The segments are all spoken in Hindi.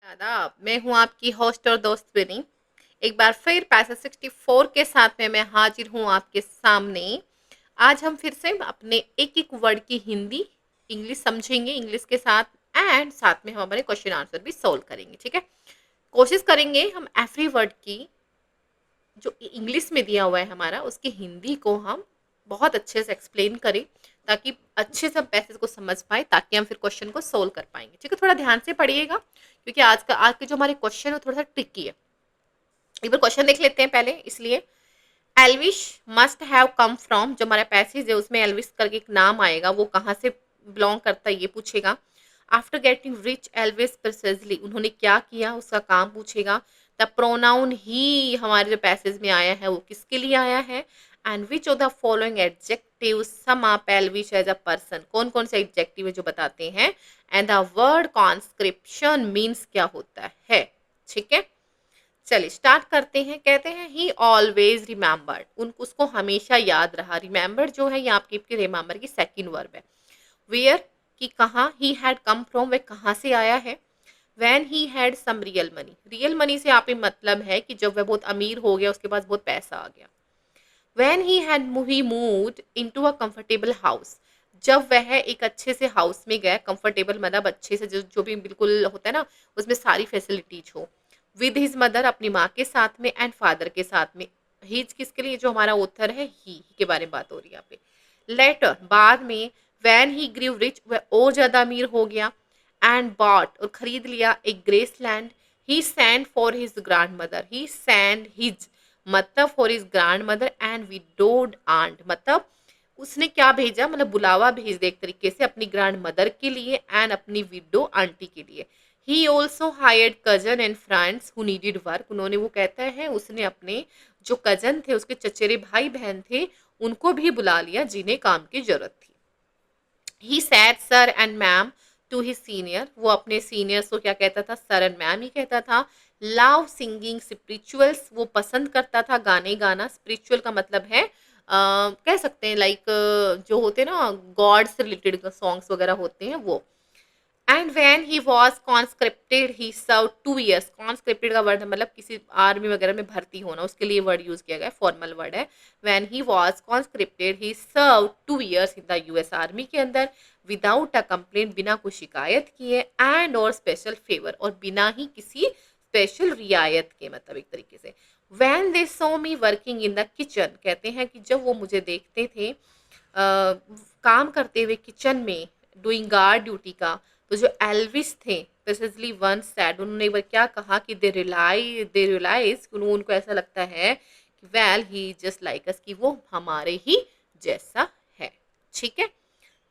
आदाब, मैं हूँ आपकी होस्ट और दोस्त विनी। एक बार फिर पैसा 64 के साथ में मैं हाजिर हूँ आपके सामने। आज हम फिर से अपने एक एक वर्ड की हिंदी इंग्लिश समझेंगे इंग्लिश के साथ, एंड साथ में हम हमारे क्वेश्चन आंसर भी सॉल्व करेंगे। ठीक है, कोशिश करेंगे हम एवरी वर्ड की जो इंग्लिश में दिया हुआ है हमारा, उसकी हिंदी को हम बहुत अच्छे से एक्सप्लेन करें, ताकि अच्छे से हम पैसेज को समझ पाए, ताकि हम फिर क्वेश्चन को सोल्व कर पाएंगे। ठीक है, थोड़ा ध्यान से पढ़िएगा, क्योंकि आज के जो हमारे क्वेश्चन है वो थोड़ा सा ट्रिकी है। एक बार क्वेश्चन देख लेते हैं पहले, इसलिए Elvish must have come from, जो हमारा पैसेज है उसमें एल्विस करके एक नाम आएगा, वो कहाँ से बिलोंग करता है ये पूछेगा। आफ्टर गेटिंग रिच एल्विस प्रिसेसली, उन्होंने क्या किया उसका काम पूछेगा। द प्रोनाउन ही हमारे जो पैसेज में आया है वो किसके लिए आया है। And which of the following adjective sum up Elvis as a person, कौन कौन से एडजेक्टिव है जो बताते हैं। And the word conscription means क्या होता है। ठीक है, चलिए स्टार्ट करते हैं। कहते हैं ही ऑलवेज रिमेंबर्ड, उन उसको हमेशा याद रहा। रिमेंबर्ड जो है ये आपकी रिमेंबर की सेकंड वर्ब है। वेयर की कहाँ, ही हैड कम फ्रॉम वह कहाँ से आया है। When he had some real money, real money से आप मतलब है कि जब वह बहुत अमीर हो गया, उसके पास बहुत पैसा आ गया। Van he had he moved into a comfortable house, जब वह एक अच्छे से हाउस में गया, कंफर्टेबल मतलब अच्छे से, जो भी बिल्कुल होता है ना, उसमें सारी फैसिलिटीज हो। विद हिज मदर, अपनी माँ के साथ में, एंड फादर के साथ में। हिज किसके लिए, जो हमारा ऑथर है ही के बारे में बात हो रही है यहाँ पे। लेटर बाद में, वैन ही ग्रीव रिच, वह और ज्यादा अमीर हो गया। एंड बॉट और खरीद लिया एक Graceland. He send for his grand mother, he send his मतलब for his grand mother and widowed aunt, मतलब उसने क्या भेजा, मतलब बुलावा भेज दे एक तरीके से अपनी ग्रैंड मदर के लिए एंड अपनी विडो आंटी के लिए। He also hired cousin and friends who needed work, उन्होंने, वो कहता है उसने अपने जो कजन थे, उसके चचेरे भाई बहन थे, उनको भी बुला लिया जिन्हें काम की जरूरत थी। He said sir and ma'am to his senior, वो अपने सीनियर्स को क्या कहता था, सर एंड मैम ही कहता था। लव सिंगिंग स्पिरिचुअल्स, वो पसंद करता था गाने गाना। स्पिरिचुअल का मतलब है कह सकते हैं लाइक जो होते हैं ना गॉड से रिलेटेड सॉन्ग्स वगैरह होते हैं वो। And when he was conscripted he serve 2 years, conscripted का वर्ड है मतलब किसी आर्मी वगैरह में भर्ती होना, उसके लिए वर्ड यूज किया गया, फॉर्मल वर्ड है। When he was conscripted he serve 2 years in the US army के अंदर, विदाउट अ कंप्लेंट, बिना कोई शिकायत किए, एंड और स्पेशल फेवर, और बिना ही किसी स्पेशल रियायत के, मतलब एक तरीके से। When they saw me working in the kitchen, कहते हैं कि जब वो मुझे देखते थे काम करते हुए किचन में, डूइंग गार्ड ड्यूटी का, तो जो एल्विस थे प्रेसिडेंटली वन सैड, उन्होंने एक बार क्या कहा कि दे रियलाइज, उनको ऐसा लगता है कि वेल ही जस्ट लाइक अस, कि वो हमारे ही जैसा है। ठीक है,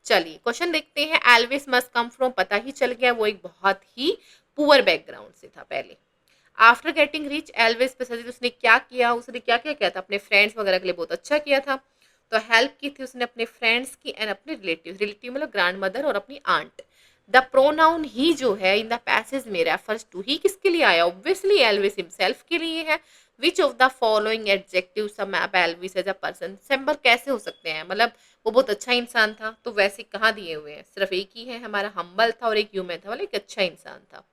चलिए क्वेश्चन देखते हैं। एल्विस मस्ट कम फ्रॉम, पता ही चल गया वो एक बहुत ही पुअर बैकग्राउंड से था पहले। After getting rich Elvis president, उसने क्या किया, उसने क्या क्या किया था, अपने फ्रेंड्स वगैरह के लिए बहुत अच्छा किया था। तो हेल्प की थी उसने अपने फ्रेंड्स की एंड अपने रिलेटिव, रिलेटिव मतलब ग्रैंड मदर और अपनी आंट। द प्रोनाउन ही जो है इन द पैसेज में रेफर्स टू, ही किसके लिए आया, ऑब्वियसली एल्विस हिमसेल्फ के लिए है। Which of the following adjective sum up Elvis as a person, simple कैसे हो सकते हैं, मतलब वो बहुत अच्छा इंसान था, तो वैसे कहाँ दिए हुए हैं, सिर्फ एक ही है हमारा, हम्बल था और एक ह्यूमन था, मतलब एक अच्छा इंसान था।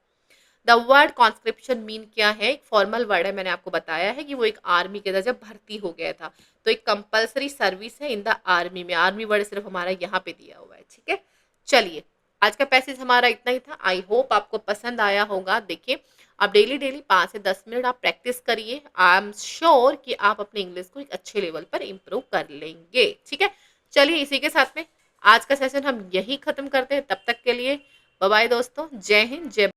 द वर्ड कॉन्स्क्रिप्शन मीन क्या है, एक फॉर्मल वर्ड है, मैंने आपको बताया है कि वो एक आर्मी के अंदर जब भर्ती हो गया था, तो एक कंपलसरी सर्विस है इन द आर्मी में। आर्मी वर्ड सिर्फ हमारा यहाँ पे दिया हुआ है। ठीक है, चलिए आज का पैसेज हमारा इतना ही था। आई होप आपको पसंद आया होगा। देखिए आप डेली डेली 5 से 10 मिनट आप प्रैक्टिस करिए, आई एम श्योर कि आप अपने इंग्लिश को एक अच्छे लेवल पर इम्प्रूव कर लेंगे। ठीक है, चलिए इसी के साथ में आज का सेशन हम यही खत्म करते हैं। तब तक के लिए बाय बाय दोस्तों, जय हिंद, जय